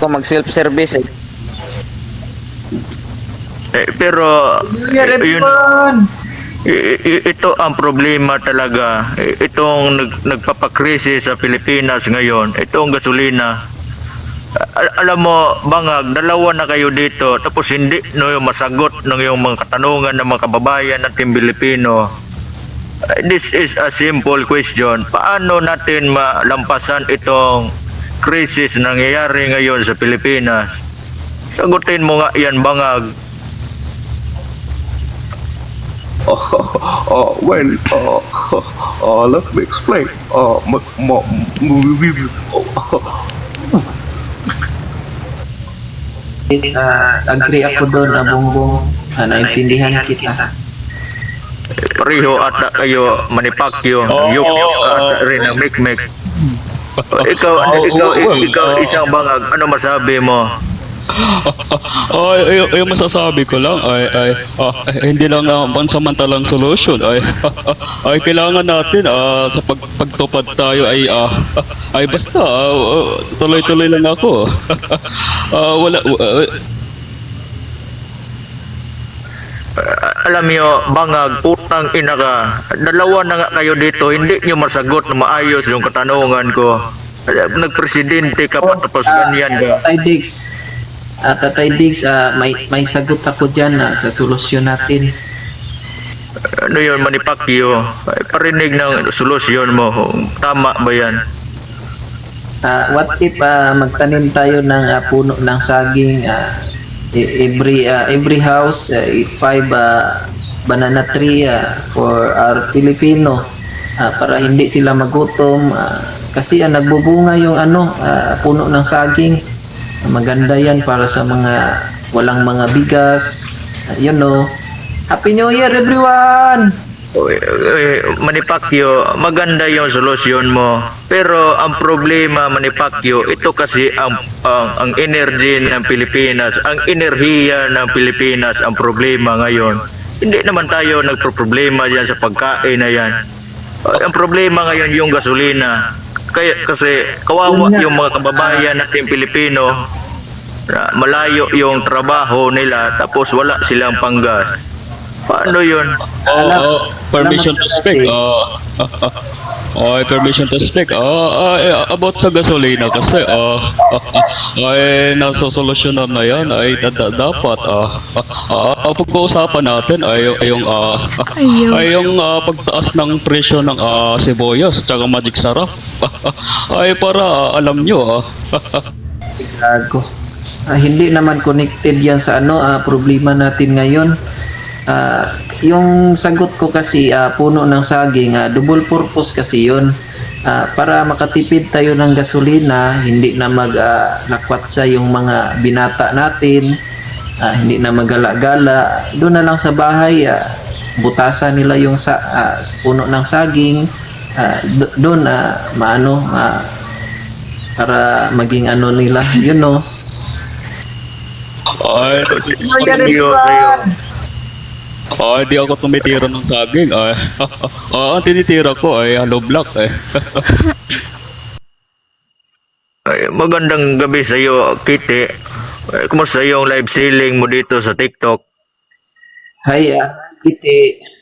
ko mag self-service eh. Pero New Year, yun, everyone! ito ang problema talaga. Itong nagpapakrisis sa Pilipinas ngayon, itong gasolina. Alam mo, Bangag, dalawa na kayo dito, tapos hindi no yung masagot ng yung mga katanungan ng mga kababayan natin Pilipino. This is a simple question. Paano natin malampasan itong krisis na nangyayari ngayon sa Pilipinas? Sagutin mo nga yan, Bangag. Let me explain. Agree ako doon na bongbong. Naintindihan kita. Pareho ata kayo manipakyo, yukyuk ata rin ang mikmik. Ikaw isang Bangag, ano masabi mo? Ay, masasabi ko lang hindi lang pansamantalang solution ay kailangan natin sa pagtupad tayo ay basta tuloy-tuloy lang ako. Wala Alam niyo, Bangag, utang ina ka. Dalawa na nga kayo dito, hindi niyo masagot na maayos yung katanungan ko. Nagpresidente ka pa tapos ganyan ka. Tatay Diggs, may sagot ako dyan sa solusyon natin. Ano yun, manipakyo? Parinig ng solusyon mo. Tama ba yan? What if magtanim tayo ng puno ng saging, every house, 5 banana tree for our Filipino, para hindi sila magutom, kasi nagbubunga yung puno ng saging. Maganda yan para sa mga walang mga bigas. Happy New Year, everyone! Manipakyo, maganda yung solusyon mo. Pero ang problema, Manipakyo, ito kasi ang energy ng Pilipinas, ang enerhiya ng Pilipinas ang problema ngayon. Hindi naman tayo nagproblema yan sa pagkain na yan. Ang problema ngayon yung gasolina. Kasi kawawa yung mga kababayan natin Pilipino, malayo yung trabaho nila tapos wala silang panggas. Paano yun? Permission to speak. Permission to speak. About sa gasolina kasi ay nasosolusyonan na yan ay dapat pag-uusapan natin ay yung pagtaas ng presyo ng sibuyas tsaka magic sarap ay para alam nyo Gago. Hindi naman connected yan sa problema natin ngayon. Yung sagot ko kasi puno ng saging, double purpose kasi yun, para makatipid tayo ng gasolina, hindi na lakwatsa yung mga binata natin, hindi na magala-gala, doon na lang sa bahay, butasan nila yung puno ng saging, doon para maging nila, Hindi ako tumitira ng saging. Ang tinitira ko ay hollow block Ay, magandang gabi sa iyo, Kitty. Kumusta yung live selling mo dito sa TikTok? Hi, Kiti.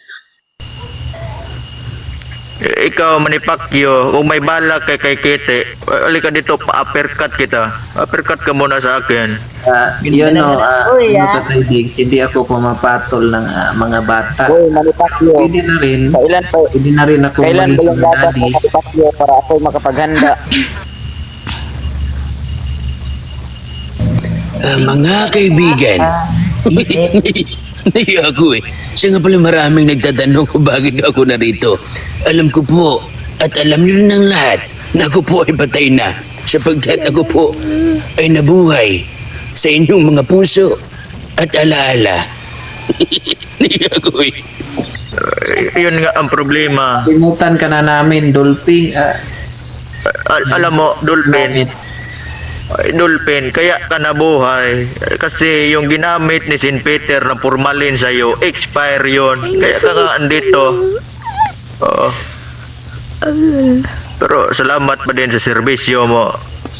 Ikaw, Manipakyo, kung may balak kay Kitty, alika dito, pa-uppercut kita. Uppercut ka muna sa akin. Tatay Diggs, hindi ako pumapatol ng mga bata. Uy, Manipakyo. Pwede na rin. Pwede na rin ako Kailan ba yung maging dapat daddy. mo, Manipakyo, para ako makapaghanda? Mga kaibigan, naiya ako eh. Siya nga pala maraming nagtatanong kung bakit ako narito. Alam ko po, at alam niyo ng lahat, na ako po ay patay na sapagkat ako po ay nabuhay sa inyong mga puso at alaala. Naiya ako eh. Yun nga ang problema. Limutan ka na namin, Dolphy. Alam mo, Dolphin, kaya ka nabuhay kasi yung ginamit ni St. Peter na formalin sa'yo, expire yun. Kaya ka nga andito. Oo. Pero salamat pa din sa serbisyo mo,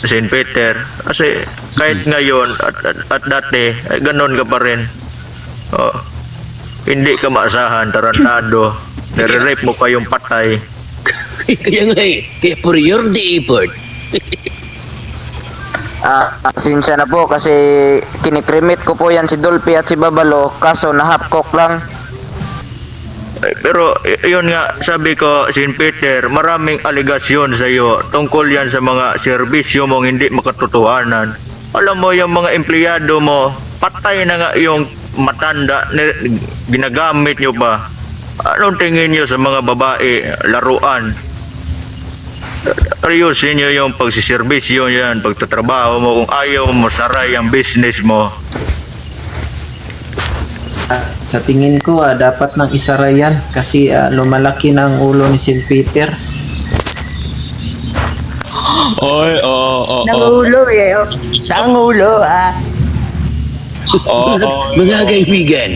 St. Peter. Kasi Kahit ngayon at dati, ganon ka pa rin. Oh. Hindi ka maasahan, tarantado. Nire-rape mo pa yung patay. Kaya nga kaya for your the effort. Pasensya na po kasi kinikrimit ko po yan si Dolphy at si Babalo, kaso na half cook lang. Pero yun nga, sabi ko, St. Peter, maraming aligasyon sa iyo tungkol yan sa mga serbisyo mong hindi makatotohanan. Alam mo, yung mga empleyado mo, patay na nga yung matanda, ginagamit nyo pa. Anong tingin nyo sa mga babae, laruan? Ayusin nyo yung pagsiservisyo yan, pagtatrabaho mo, kung ayaw mo masaray ang business mo. Sa tingin ko, dapat nang isara yan kasi lumalaki na ang ulo ni St. Peter. Ay, Nangulo eh. Saan ulo Mga kaibigan,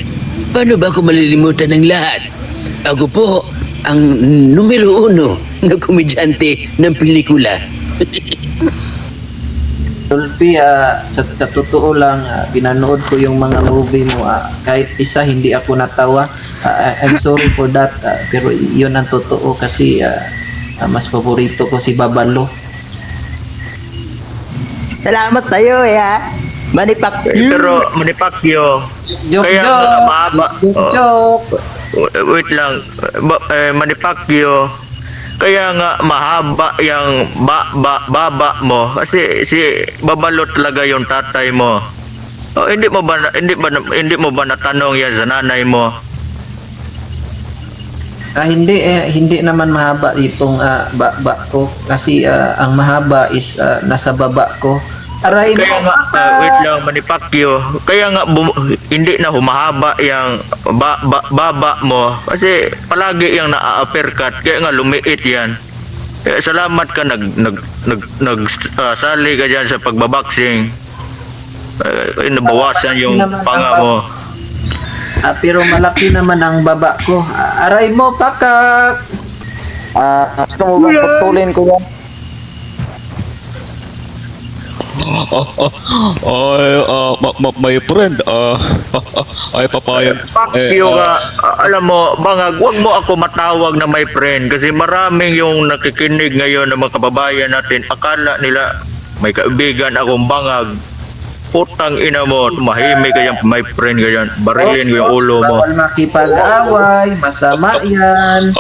paano ba ako malilimutan ng lahat? Ako po ang numero 1 na komedyante ng pelikula. Dolphy, sa totoo lang, pinanood ko yung mga movie mo. Kahit isa, hindi ako natawa. I'm sorry for that. Pero yun ang totoo kasi mas paborito ko si Babalo. Salamat sa'yo Manipak. Pero Manny Pacquiao, Joke, kaya nga mahaba. joke. Wait lang, Manny Pacquiao, kaya nga mahaba yung baba mo kasi si Babalo talaga yung tatay mo. Oh, hindi mo ba natanong yan sa nanay mo? Hindi naman mahaba itong baba ko kasi ang mahaba is nasa baba ko. Aray mo. Kaya nga, wait lang, Manny Pacquiao, kaya nga hindi na humahaba yung baba mo kasi palagi yung na-uppercut, kaya nga lumiit yan. Kaya salamat ka sali ka dyan sa pagbaboxing. Nabawasan yung panga mo. Pero malaki naman ang baba ko. Aray mo, pakak! Gusto mo bang putulin ko yan? My friend, ay papayag. Pacquiao ka, alam mo, bangag, wag mo ako matawag na my friend kasi maraming yung nakikinig ngayon ng mga kababayan natin, akala nila may kaibigan akong bangag. Putang ina mo, mahimik ka yan, my friend ka yan, barilin ko yung ulo mo. Bawal makipag-away, masama yan.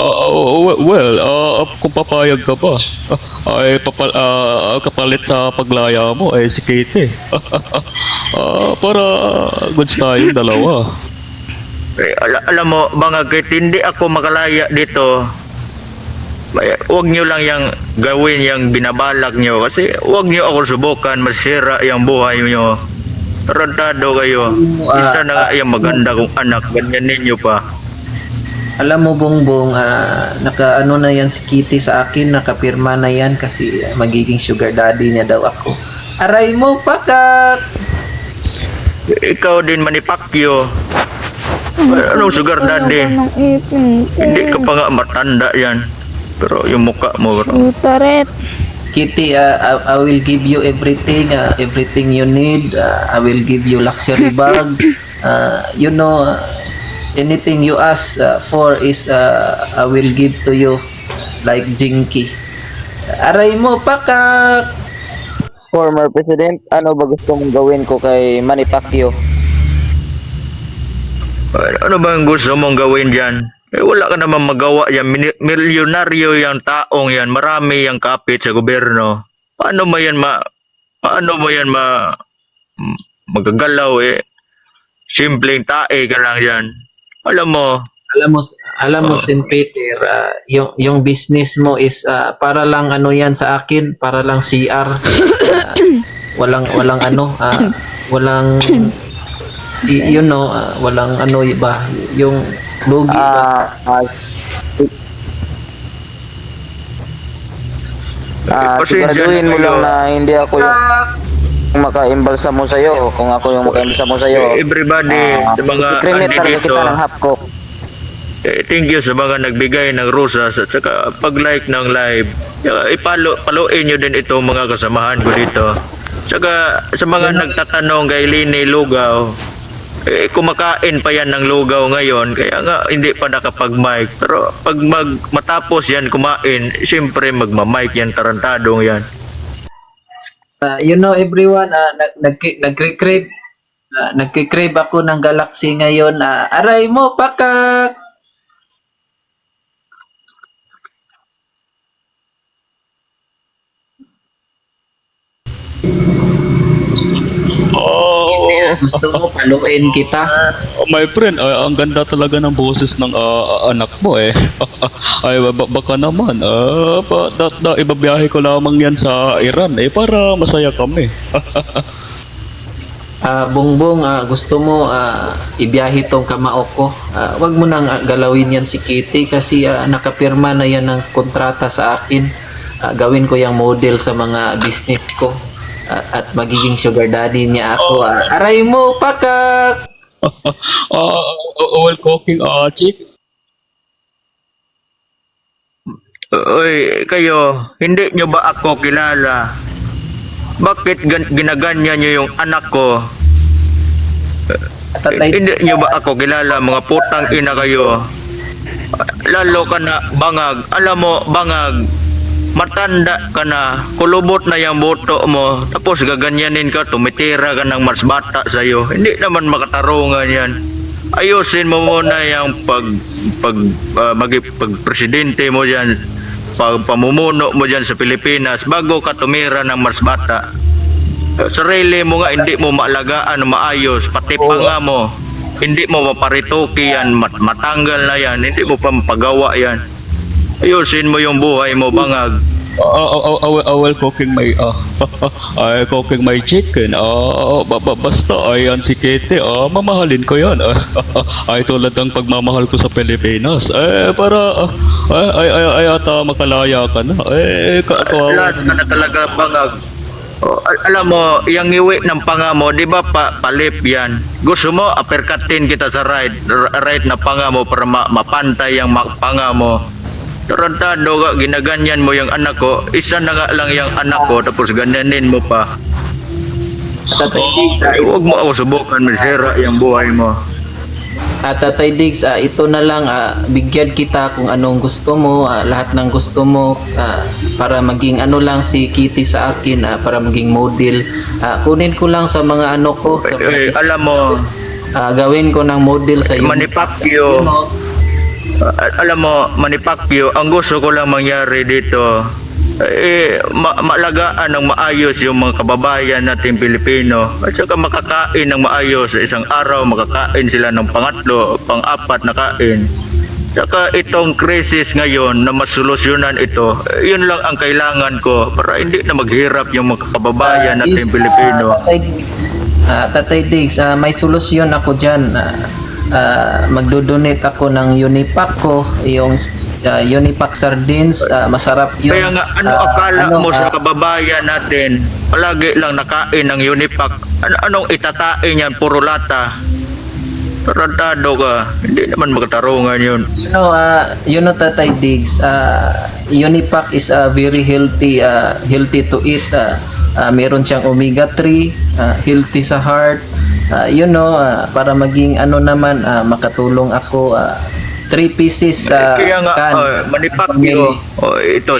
Kung papayag ka pa, ay kapalit sa paglaya mo ay si Katie. Para goods tayo dalawa. Alam mo, bangag, kahit hindi ako makalaya dito, huwag nyo lang yung gawin yung binabalak nyo kasi huwag nyo ako subukan masira yung buhay nyo. Tarantado kayo. Isa na nga yung maganda kong anak, ganyan ninyo pa. Alam mo, Bongbong, naka-ano na yan si Kitty sa akin, nakapirma na yan kasi magiging sugar daddy niya daw ako. Aray mo, pakak! Ikaw din, Manny Pacquiao. Anong sugar daddy? Hindi ka pa nga matanda yan. Pero yung mukha mo, Utaret. Kitty, I will give you everything, everything you need. I will give you luxury bag. Anything you ask for is I will give to you like Jinky. Aray mo, pakak! Former President, ano ba gusto mong gawin ko kay Manny Pacquiao? ano ba ang gusto mong gawin dyan? Wala ka naman magawa yan. Milyonaryo yung taong yan. Marami yung kapit sa gobyerno. Paano mo yan magagalaw Simpleng tae ka lang yan. Alam mo St. Peter, yung business mo is para lang ano yan sa akin, para lang CR. Walang walang ano ba, yung lugi ba? Siguraduhin mo lang na hindi ako yung maka-imbalsa mo sa'yo. Kung ako yung maka-imbalsa mo sa'yo, everybody sa mga i-cremate talaga dito, kita ng half cook. thank you sa mga nagbigay ng rosas at saka pag-like ng live. Paluin nyo din itong mga kasamahan ko dito. Tsaka sa mga nagtatanong kay Lini Lugaw, kumakain pa yan ng lugaw ngayon, kaya nga hindi pa nakapag-mic. Pero pag matapos yan kumain, siyempre magma-mic yan, tarantadong yan. Everyone, nagkikrave ako ng Galaxy ngayon. Aray mo, pakak! Gusto mo paluin kita? My friend, ang ganda talaga ng boses ng anak mo eh. Ay, baka naman, ibabiyahe ko lamang yan sa Iran para masaya kami. Bongbong, gusto mo ibiyahe tong kamao ko. Wag mo nang galawin yan si Kitty kasi nakapirma na yan ng kontrata sa akin. Gawin ko yung model sa mga business ko. At magiging sugar daddy niya ako. Aray mo, pakak! Well cooking, chick. Uy, kayo, hindi nyo ba ako kilala? Bakit ginaganyan nyo yung anak ko? Hindi nyo ba ako kilala? Mga putang ina kayo. Lalo ka na bangag. Alam mo, bangag, matanda ka na, kulubot na yung boto mo, tapos gaganyanin ka, tumitira ka ng mas bata sa'yo. Hindi naman makatarungan yan. Ayusin mo muna yung pag-presidente mo dyan, pamumuno mo dyan sa Pilipinas, bago ka tumira ng mas bata. Sarili mo nga, hindi mo maalagaan maayos, pati panga mo, hindi mo maparituki yan, matanggal na yan, hindi mo pa mapagawa yan. Ayusin mo yung buhay mo, bangag. I will cooking my cooking my chicken. Basta ayan si Kitty, mamahalin ko yan. Ay tulad ng pagmamahal ko sa Pilipinas. Para ata makalaya ka na. Last ka na talaga, bangag. Alam mo, yung iwi ng panga mo, di ba palip yan? Gusto mo, uppercutin kita sa right na panga mo para mapantay yung panga mo. Tarantado ka, ginaganyan mo yung anak ko, isa na nga lang yung anak ko, tapos ganyanin mo pa. Tatay Diggs, Huwag mo ako subukan, masira yung buhay mo. Tatay Diggs, ito na lang, bigyan kita kung anong gusto mo, lahat ng gusto mo, para maging ano lang si Kitty sa akin, para maging model. Kunin ko lang sa mga ano ko. Sa Alam mo, gawin ko ng model sa iyo. Manny Pacquiao, alam mo, Manny Pacquiao, ang gusto ko lang mangyari dito, maalagaan ng maayos yung mga kababayan natin Pilipino, at saka makakain ng maayos sa isang araw, makakain sila ng pangatlo, pang-apat na kain. Saka itong krisis ngayon na masolusyonan ito, yun lang ang kailangan ko para hindi na maghirap yung mga kababayan natin Pilipino. Tatay Diggs, may solusyon ako dyan. Magdodonate ako ng Unipack ko, yung Unipack sardines, masarap yun. Kaya nga, ano akala mo sa kababayan natin, palagi lang nakain ng Unipack, anong itatain yan, puro lata? Tarantado ka, hindi naman magtarungan yun. Tatay Diggs, Unipack is very healthy, healthy to eat. Meron siyang omega 3, healthy sa heart. Para maging ano naman, makatulong ako, 3 pieces kaya nga, can. Manny Pacquiao, ito,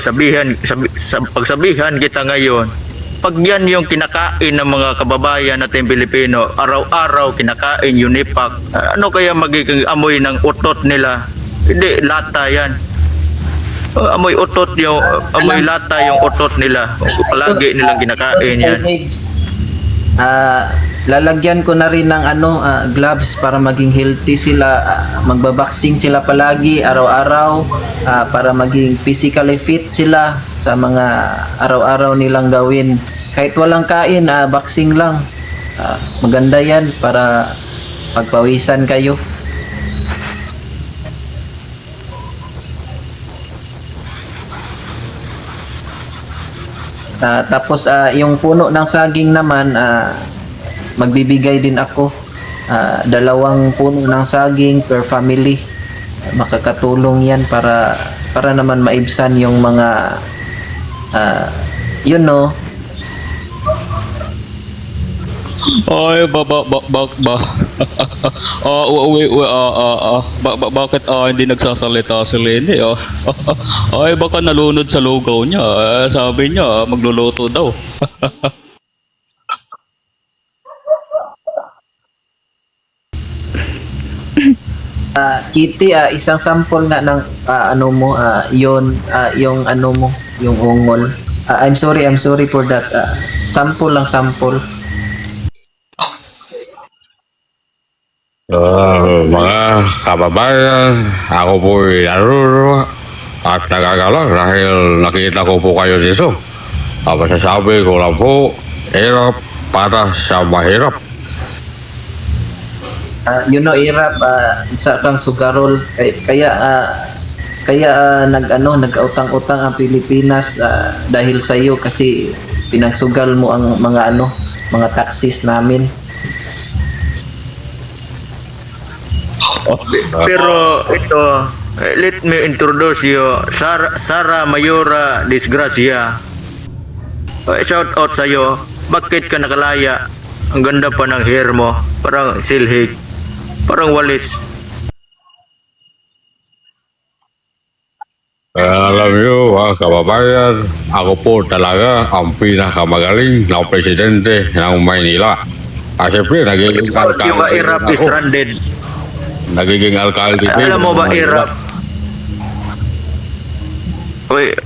pagsabihan kita ngayon, pag yan yung kinakain ng mga kababayan natin Pilipino, araw-araw kinakain Unipack, ano kaya magiging amoy ng utot nila? Hindi, lata yan. Amoy utot yung, amoy lata yung utot nila. Palagi nilang kinakain yan. Lalagyan ko na rin ng gloves para maging healthy sila, magbaboxing sila palagi araw-araw, para maging physically fit sila sa mga araw-araw nilang gawin. Kahit walang kain, boxing lang. Maganda yan para pagpawisan kayo. Tapos yung puno ng saging naman, magbibigay din ako, 2 puno ng saging per family. Makakatulong yan para naman maibsan yung mga Ay, bakit hindi nagsasalita si Lenny? Ay, baka nalunod sa lugaw niya. Sabi niya, magluluto daw. Kitty, isang sample nga ng ano mo, yung ano mo, yung ungol. I'm sorry for that. Sample lang, sample. Mga kababayan, ako po ay naruro at nagagalak dahil nakita ko po kayo dito. Masasabi ko lang po, hirap para sa mahirap. Irap, isa kang sugarol, kaya nag-utang-utang ang Pilipinas dahil sa iyo kasi pinagsugal mo ang mga taxis namin. Pero ito, let me introduce you, Sara Mayora Disgracia. Shout out sa'yo. Bakit ka nakalaya? Ang ganda pa ng hair mo. Parang silhig. Parang walis. Alam niyo, mga kababayan, ako po talaga ang pinakamagaling na presidente ng Maynila. Siyempre, nagiging Bakit yung alkalde Irap din is ako. stranded? Nagiging alkalde din. Alam mo ba, ng Maynila. Irap?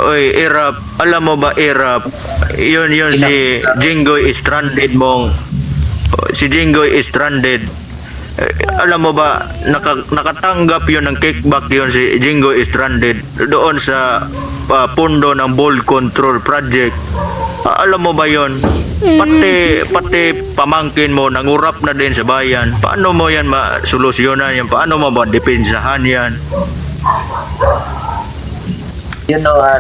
Oy, Irap. Alam mo ba, Irap? Yun si Jinggoy is stranded mong. Si Jinggoy is stranded. Alam mo ba, nakatanggap yun ng kickback yun si Jinggoy is stranded doon sa pundo ng Ball Control Project. Alam mo ba yun? Pati pamangkin mo nangurap na din sa bayan. Paano mo yan masolusyonan yan? Paano mo ba depensahan yan?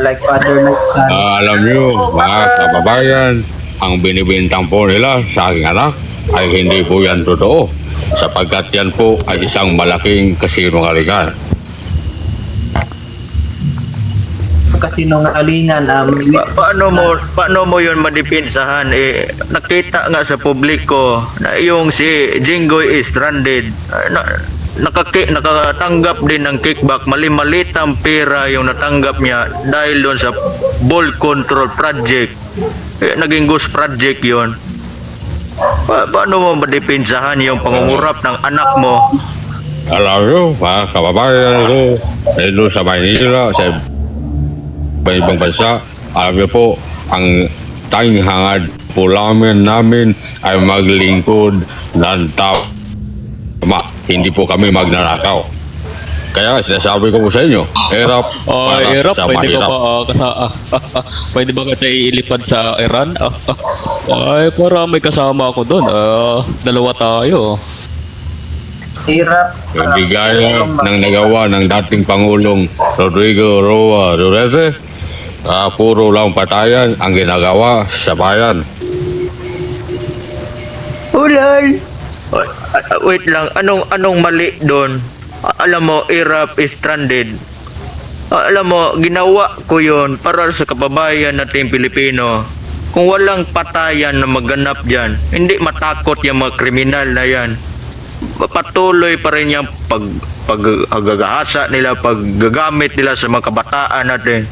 Like father like son. Alam niyo, mga kababayan, ang binibintang po nila sa aking anak ay hindi po yan totoo. Sapagkat yan po ay isang malaking kasinungalingan. Kasinungalingan, Paano mo yun madepensahan? Nakita nga sa publiko na yung si Jinggoy is stranded. Nakatanggap din ng kickback. Mali-malitang pera yung natanggap niya dahil doon sa Ball Control Project. Naging ghost project yon. Paano mo madepensahan yung pangungurap ng anak mo? Alam niyo, mga kababayan ko, dito sa Maynila, sa ibang bansa, alam niyo po, ang tanging hangad po namin ay maglingkod ng tama. Hindi po kami magnanakaw. Kaya sinasabi ko po sa inyo, hirap para Irap, sa pwede ka mahirap. pwede ba kita ilipad sa Iran? Ay, para may kasama ako doon. Dalawa tayo. Irap, Hindi gaya ng nagawa ng dating Pangulong Rodrigo Roa Duterte, puro lang patayan ang ginagawa sa bayan. Ulol! Wait lang, anong mali doon? Alam mo, Irap is stranded. Alam mo, ginawa ko yon para sa kababayan nating Pilipino. Kung walang patayan na maganap dyan, hindi matakot yung mga kriminal na yan. Patuloy pa rin yung paggagahasa nila, paggagamit nila sa mga kabataan natin.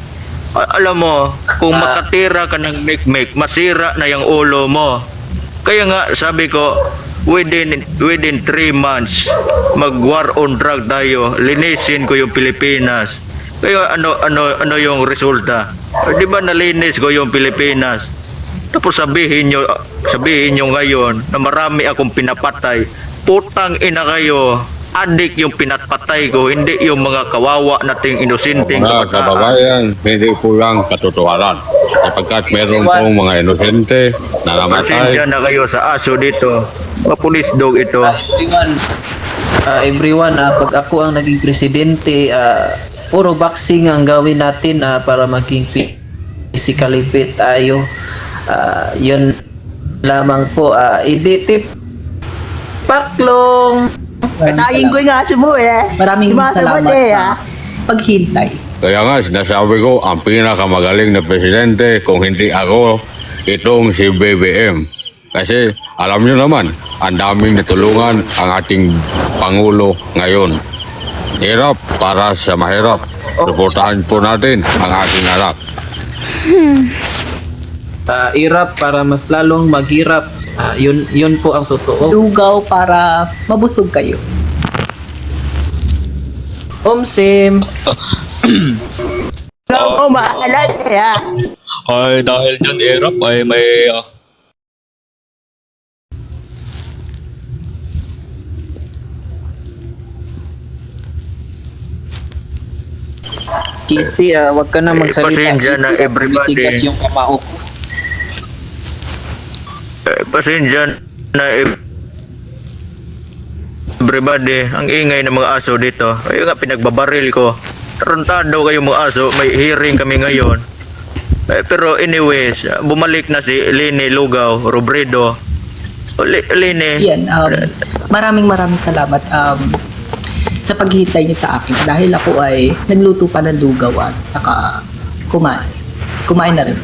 Alam mo, kung makatira ka ng make, masira na yung ulo mo. Kaya nga, sabi ko, within 3 months, mag-war on drug tayo, linisin ko yung Pilipinas. Kaya ano yung resulta? Di ba nalinis ko yung Pilipinas? Tapos sabihin nyo ngayon na marami akong pinapatay. Putang ina kayo, adik yung pinatpatay ko, hindi yung mga kawawa nating inosenteng Mga kababayan, hindi po yan katotohanan. Sapagkat meron pong mga inosente na namatay. Pasensya na kayo sa aso dito. Mga police dog ito. everyone, pag ako ang naging presidente, puro boxing ang gawin natin para maging physically fit tayo. Yun lamang po. Iditip Paklong. Taging ko yung aso mo eh. Maraming Sumasagot salamat eh, sa paghintay. Kaya nga, sinasabi ko, ang pinakamagaling na presidente, kung hindi ako, itong si BBM. Kasi alam nyo naman, ang daming natulungan ang ating Pangulo ngayon. Hirap para sa mahirap. Suportahan po natin ang ating anak. Hirap para mas lalong maghirap. Yun po ang totoo. Lugaw para mabusog kayo. Sim. Ako maalat eh ha. Ay, dahil dyan, Erap, ay may... Kitty, wag ka na magsalita. pasensya na, Kitty, everybody. matigas yung kamao ko. Pasensya na everybody, ang ingay ng mga aso dito. Ay nga pinagbabaril ko. Tarantado kayo mga aso, may hearing kami ngayon. Pero anyways, bumalik na si Lini Lugaw, Robredo. Lini, Yan, maraming salamat sa paghihintay niyo sa akin dahil ako ay nagluto pa ng lugaw at saka kumain. Kumain na rin.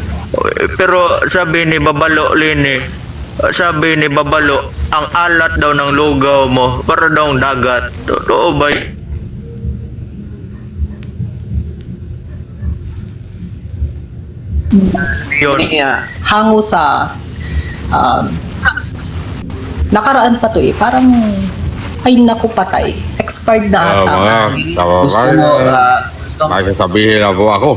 pero sabi ni Babalo, Lini, sabi ni Babalo, ang alat daw ng lugaw mo para daw dagat. Totoo ba? Yun. Hango sa nakaraan pa to eh. Parang ay naku patay. Expired na ata. Mga Gusto mo, kababayan, may sasabihin na po ako.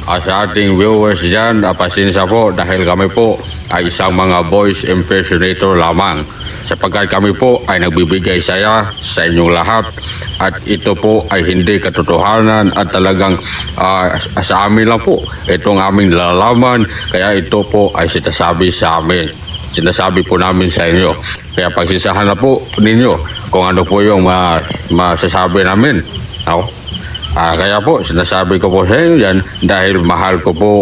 Sa ating viewers dyan, pasensya po dahil kami po ay isang mga voice impersonator lamang. Sapagkat kami po ay nagbibigay saya sa inyong lahat at ito po ay hindi katotohanan at talagang sa amin lang po itong aming lalaman, kaya ito po ay sinasabi sa amin. Sinasabi po namin sa inyo. Kaya pagsisahan na po ninyo kung ano po yung masasabi namin. Kaya po, sinasabi ko po sa inyo yan dahil mahal ko po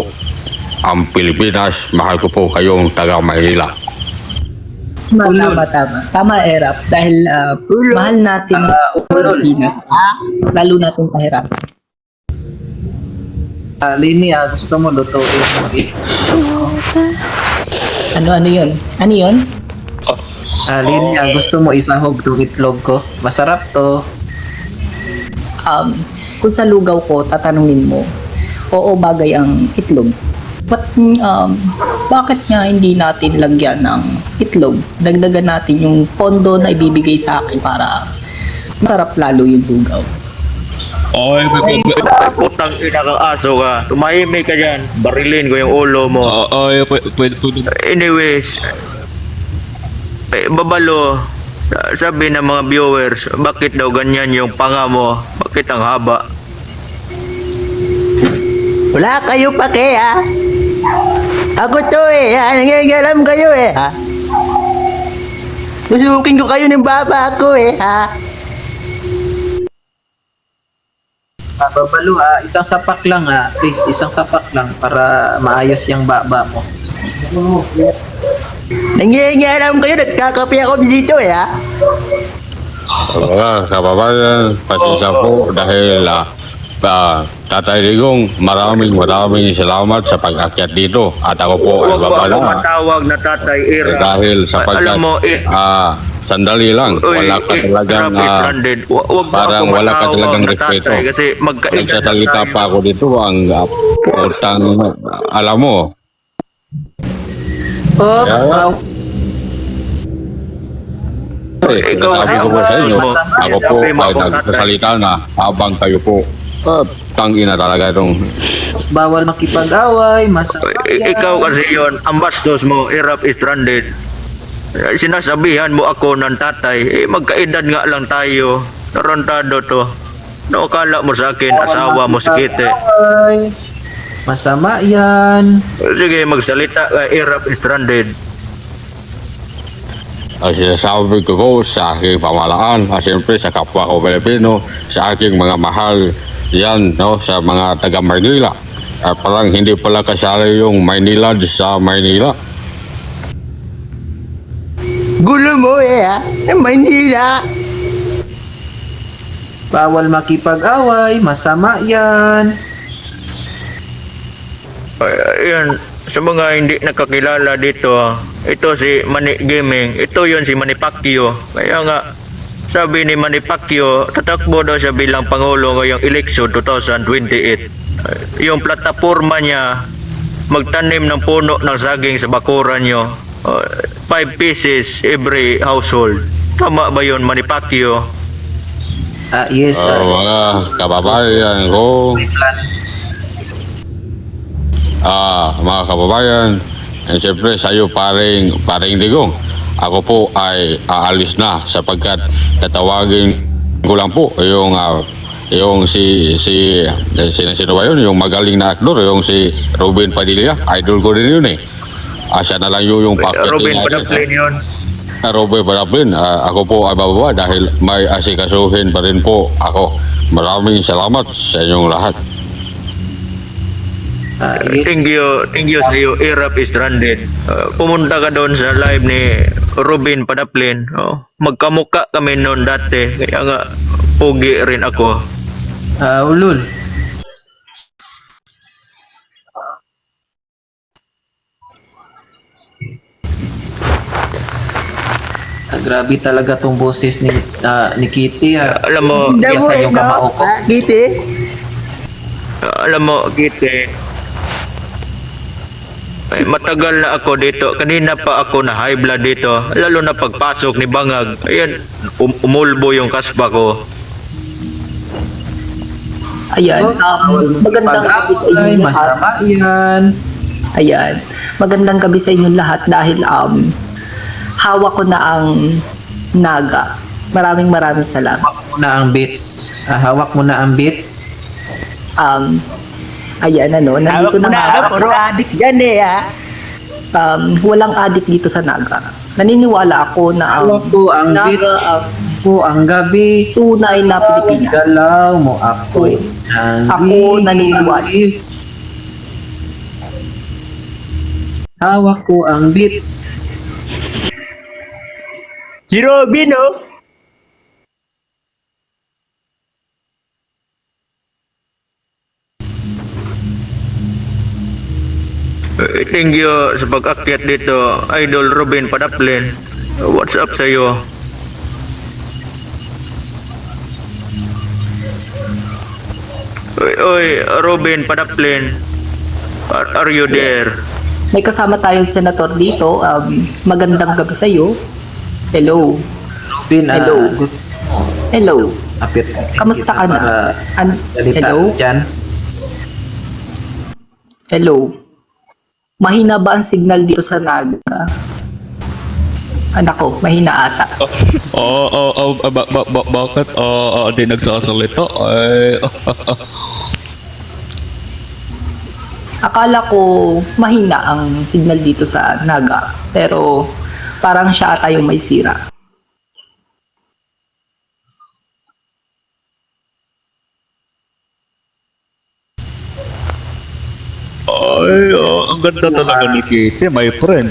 ang Pilipinas, mahal ko po kayong taga Maynila. Tama. Tama, Erap. Dahil mahal natin ang Pilipinas. Lalo natin pahirapan. Lini, gusto mo lutuin. Ano yun? Ano yun? Lini, gusto mo isahog tong itlog ko. Masarap to. Kung sa lugaw ko, tatanungin mo, oo, bagay ang itlog. Bakit nga hindi natin lagyan ng itlog? Dagdagan natin yung pondo na ibibigay sa akin para masarap lalo yung lugaw. Ay, Putang ina kang aso ka. Tumahimik ka dyan. Barilin ko yung ulo mo. ay, pwede. Anyways, Babalo, sabi ng mga viewers, bakit daw ganyan yung panga mo? Bakit ang haba? Wala kayo pake ha. Ako to eh ha. Nangingialam kayo eh ha. Susukin ko kayo ng baba ko eh ha. Babalo, isang sapak lang please, isang sapak lang para maayos yung baba mo. Nangingialam kayo. Nagkakape ako dito eh ha. Mga kababayan, pasensya po dahil Tatay Digong, maraming salamat sa pag-akyat dito at ako po ay Huwag mo ako babala. matawag na Tatay Ira. Dahil sapagkat Alam mo, sandali lang, wala ka talagang parang wala ka talagang respeto. Kasi magkailan Nagsasalita pa ako dito ang utang, alam mo. Oops, Yeah. Ikaw, Sabi ko po sa inyo, mo. ako po Sabi mo ay ako, nagsasalita na habang kayo po. Tangina talaga itong bawal makipag-away, masama Ikaw kasi yon, ang bastos mo, Irap stranded. Sinasabihan mo ako ng tatay, magkaedad nga lang tayo. Tarantado to. Naukala mo sa akin, asawa mo si Kite. Masama yan. Sige, magsalita ka, Irap stranded. ang sinasabi ko sa aking pamalaan at siyempre sa kapwa ko Pilipino, sa aking mga mahal yan, no, sa mga taga Maynila. At parang hindi pala kasali yung Maynila sa Maynila. Gulo mo eh ha. Maynila. Bawal makipag-away, masama yan. Ayan, sa mga hindi nakakilala dito, ito si Manny Gaming, ito yon si Manny Pacquiao. Kaya nga, sabi ni Manny Pacquiao, tatakbo daw siya bilang Pangulo ngayong eleksyon 2028. Yung plataforma niya, magtanim ng puno ng saging sa bakuran nyo. 5 pieces every household. Tama ba yun, Manny Pacquiao? Yes, Mga kababayan ko, mga kababayan, siyempre sa iyo paring Digong, ako po ay aalis na sapagkat tatawagin ko lang po yung sino ba yun, yung magaling na aktor, yung si Ruben Padilla, idol ko din yun eh. Siya na lang yung packet Robin niya. Padaplin yun. Robin Padaplin, ako po ay bababa dahil may asikasuhin pa rin po ako. Maraming salamat sa inyong lahat. Thank you sa iyo, Irap Stranded. Pumunta ka doon sa live ni Robin Padaplin. Magkamuka kami noon dati, kaya nga pugi rin ako. Ulul. Grabe talaga tong boses ni Kitty. Alam mo, Biyasan yung kamao ko. Kiti. Alam mo, Kite, matagal na ako dito. Kanina pa ako na high blood dito. Lalo na pagpasok ni Bangag. Ayan, umulbo yung kaspa ko. Ayan, magandang gabi sa inyo lahat. Masama yan. Ayan, magandang gabi sa inyo lahat dahil hawak ko na ang naga. Maraming salamat. Hawak mo na ang bit. Hawak mo na ang bit. Ayan, nandito Hawak mo na nga. na, puro adik dyan eh ha. Walang adik dito sa naga. Naniniwala ako na ang Hawak ko ang bit. naga Ako ang gabi. tunay na Pilipinas. Galaw mo ako. Ako naniniwala. Hawak ko ang bit. Si Robin oh. Thank you sa pag-akyat dito, Idol Robin Padaplin. What's up sa iyo? Oy, Robin Padaplin. Are you there? May kasama tayong senator dito. Magandang gabi sa iyo. Hello. Pin, Hello. gusto Hello. apit. Kamusta ka na? Salita Hello? dyan. Hello. Mahina ba ang signal dito sa Naga? Anak ko, mahina ata. Bakit di nagsasalita? Ay, Akala ko mahina ang signal dito sa Naga. Pero parang siya ata yung may sira. ang ganda talaga ni Kitty, my friend.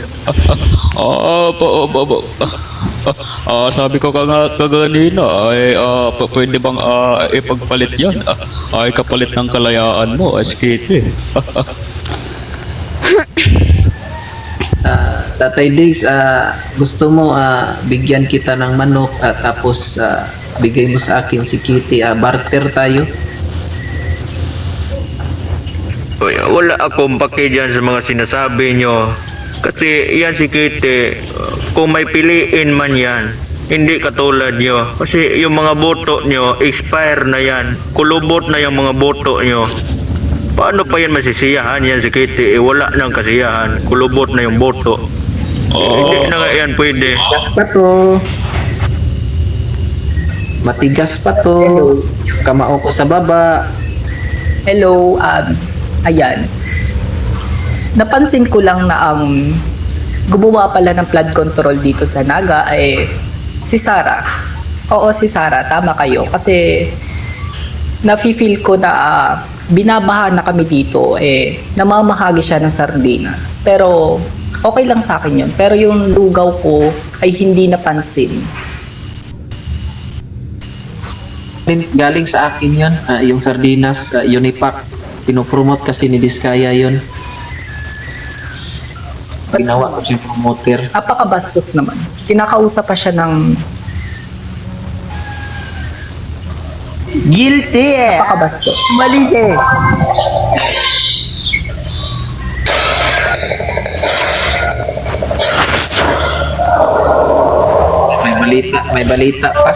Sabi ko kaganina, pwede bang ipagpalit yan? Ay, kapalit ng kalayaan mo, as Kitty. Tatay Diggs, gusto mo bigyan kita ng manok tapos bigay mo sa akin si Kitty, barter tayo. Oy, wala akong pake dyan sa mga sinasabi nyo. Kasi yan si Kitty, kung may piliin man yan, hindi katulad nyo. Kasi yung mga boto nyo, expire na yan. Kulubot na yung mga boto nyo. Paano pa yan masisiyahan yan si Kitty? Wala nang kasiyahan. Kulubot na yung boto. Hindi na nga yan pwede. Matigas pa to. Matigas pa to. Yung kamao ko sa baba. Hello, ayan. Napansin ko lang na gumawa pala ng flood control dito sa Naga ay si Sarah. Oo, si Sarah, tama kayo. Kasi nafe-feel ko na binabaha na kami dito, namamahagi siya ng sardinas. Pero okay lang sa akin yun. Pero yung lugaw ko ay hindi napansin. Galing sa akin yun. Yung sardinas, Unipack. Pinopromote kasi ni Diskaya yun. ginawa ko siyang promoter. Napakabastos naman. Kinakausap pa siya ng Guilty eh. napakabastos. Mali siya eh. May balita pa.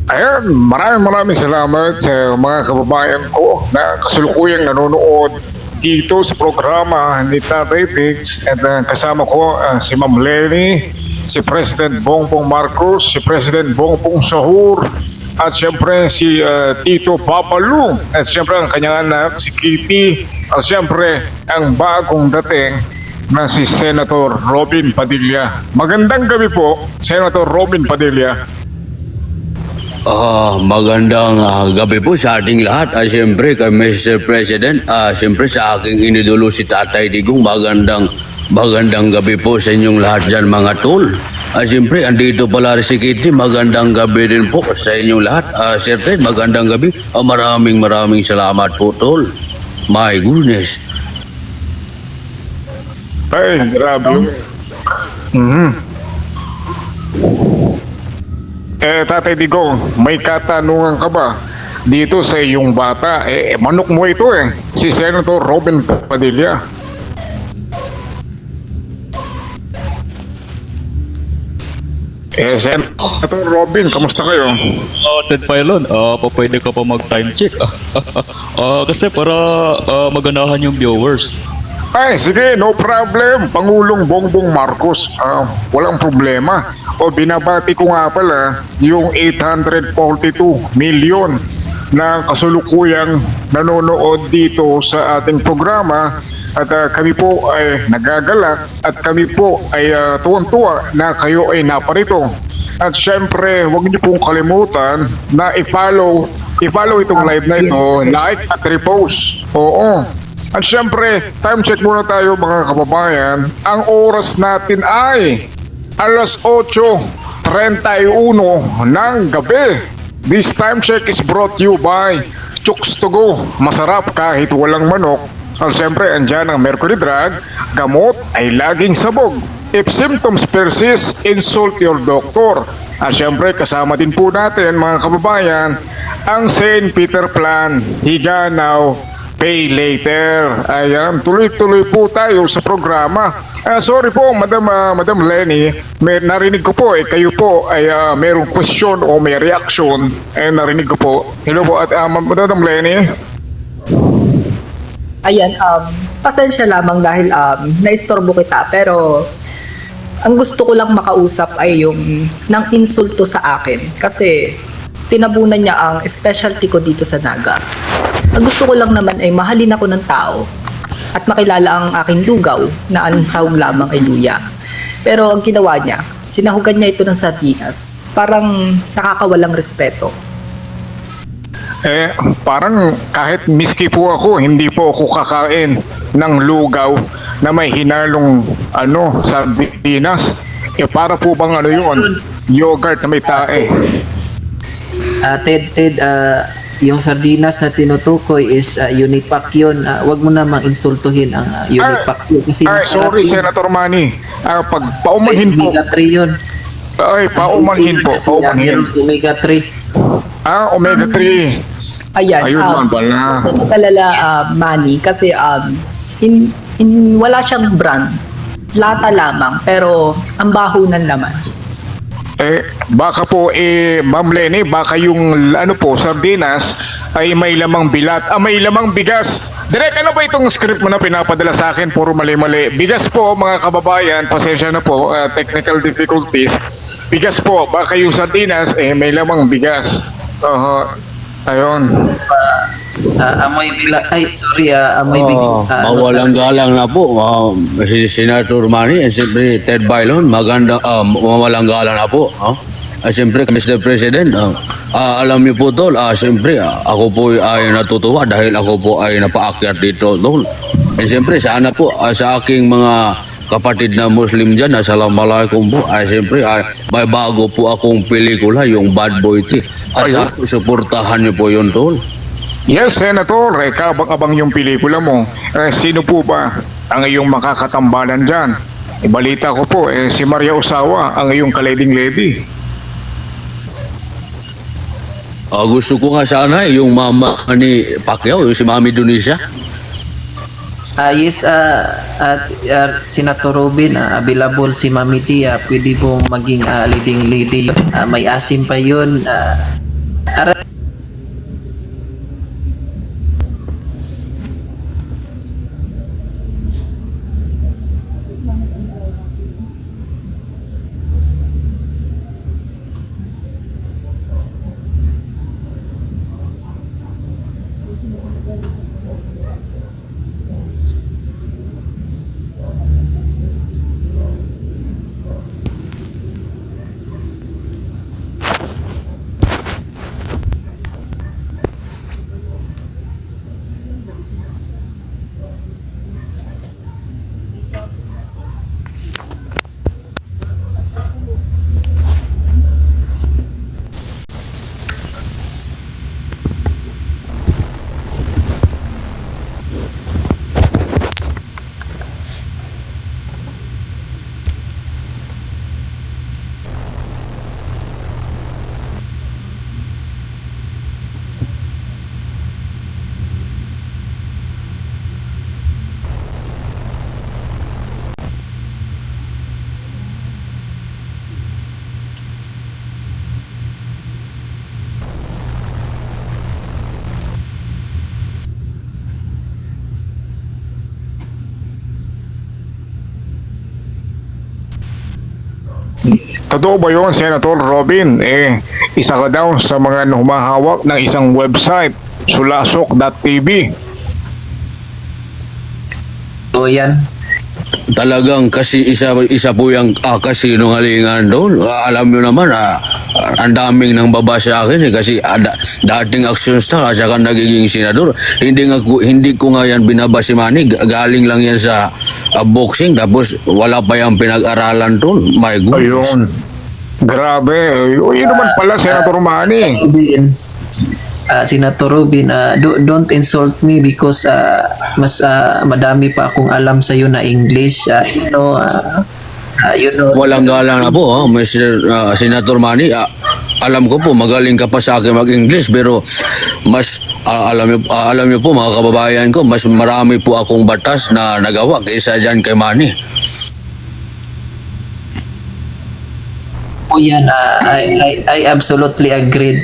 Ayan, maraming salamat sa mga kababayan ko na kasulukuyang nanonood dito sa programa ni Tatay Diggs, at kasama ko si Ma'am Lenny, si President Bongbong Marcos, si President Bongbong Sahur, at siyempre si Tito Papalu, at siyempre ang kanyang anak si Kitty, at siyempre ang bagong dating na si Senator Robin Padilla. Magandang gabi po, Senator Robin Padilla. Magandang gabi po sa ating lahat. Siyempre kay Mr. President, siyempre sa aking inidulo si Tatay Digong, magandang gabi po sa inyong lahat dyan mga tol. Siyempre, andito pala rin si Kitty, magandang gabi din po sa inyong lahat. Sir Ted, magandang gabi. Maraming salamat po tol. My goodness. Ay, grabe. Tatay Digong, may katanungan ka ba dito sa iyong bata? Manok mo ito si Senator Robin Padilla. Senator Robin, kamusta kayo? Ted Pailon, pwede ka pa mag-time check. Kasi para maganahan yung viewers. Ay, sige, no problem. Pangulong Bongbong Marcos, walang problema. O binabati ko nga pala yung 842 million na kasulukuyang nanonood dito sa ating programa, at kami po ay nagagalak at kami po ay tuwang-tuwa na kayo ay naparito. At syempre, huwag niyo pong kalimutan na i-follow itong live na ito, like at repost. Oo. At syempre, time check muna tayo mga kababayan. Ang oras natin ay alas 8:31 ng gabi. This time check is brought to you by Chooks to Go. Masarap kahit walang manok. At syempre, andyan ang Mercury Drug. Gamot ay laging sabog. If symptoms persist, insult your doctor. At syempre, kasama din po natin mga kababayan ang St. Peter Plan. Higa now, pay later. Ayan, tuloy-tuloy po tayo sa programa. Sorry po, Madam Lenny, narinig ko po kayo po ay mayroong question o may reaction. Narinig ko po. Hello po, at Madam Lenny. Ayan, pasensya lamang dahil naistorbo kita, pero ang gusto ko lang makausap ay yung nang insulto sa akin kasi tinabunan niya ang specialty ko dito sa Naga. Ang gusto ko lang naman ay mahalin ako ng tao at makilala ang aking lugaw na ang sahog lamang ay luya. Pero ang ginawa niya, sinahugan niya ito ng sardinas. Parang nakakawalang respeto. Parang kahit miski po ako, hindi po ako kakain ng lugaw na may hinalong sardinas. Para po bang yun? Yogurt na may tae. Ted, yung sardinas na tinutukoy is Unipac yun. Wag mo namang insultuhin ang Unipac yun. Kasi Sorry, yun. Senator Manny. Pag paumanhin po. Omega 3 yun. Ay, paumanhin po. Kasi Paumanhin. Omega 3. Omega 3. Ayan, Ayun naman pala. Talala money kasi wala siyang brand. Lata lamang, pero ang baho ng laman. Baka po, Ma'am Lenny, baka yung sardinas ay may lamang bilat. May lamang bigas. Direk, ano ba itong script mo na pinapadala sa akin? Puro mali-mali. Bigas po, mga kababayan, pasensya na po, technical difficulties. Bigas po, baka yung sardinas, may lamang bigas. Ayun. Amoy bila. Ay, sorry. Amoy Mawalang galang na po. Si Senator Manny and siyempre Ted Bailon, mawalang galang na po. Siyempre, Mr. President, alam niyo po tol, siyempre ako po ay natutuwa dahil ako po ay napaakyat dito tol. And siyempre, sana po sa aking mga kapatid na Muslim dyan, assalamualaikum po. Siyempre, may bago po akong pelikula, yung Bad Boy 3. Suportahan niyo po yun tol. Yes, Senator, kabang-abang yung pelikula mo. Sino po ba ang iyong makakatambalan dyan? Balita ko po, si Maria Osawa ang iyong kaleding lady. Gusto ko nga sana yung mama ni Pacquiao, yung si Mami Dunisha. Yes, Senator Robin, available si Mami T, pwede pong maging leading lady. May asim pa yun. Totoo ba yun, Senator Robin? Isa ka daw sa mga humahawak ng isang website, sulasok.tv. O yan. Talagang kasi isa po yung kasinungalingan doon. Alam nyo naman, ang daming nang baba sa akin kasi dating action star at saka nagiging senador. Hindi ko nga yan binaba si Manny. Galing lang yan sa boxing tapos wala pa yung pinag-aralan doon. My goodness. Ayun. Grabe. Yun naman pala, Senator Manny. Senator Robin, don't insult me because mas madami pa akong alam sa iyo na English. You know. Walang galang na po, Mr. Senator Manny. Alam ko po, magaling ka pa sa akin mag-English, pero mas alam niyo po mga kababayan ko, mas marami po akong batas na nagawa kaysa dyan kay Manny. O yan, I absolutely agreed.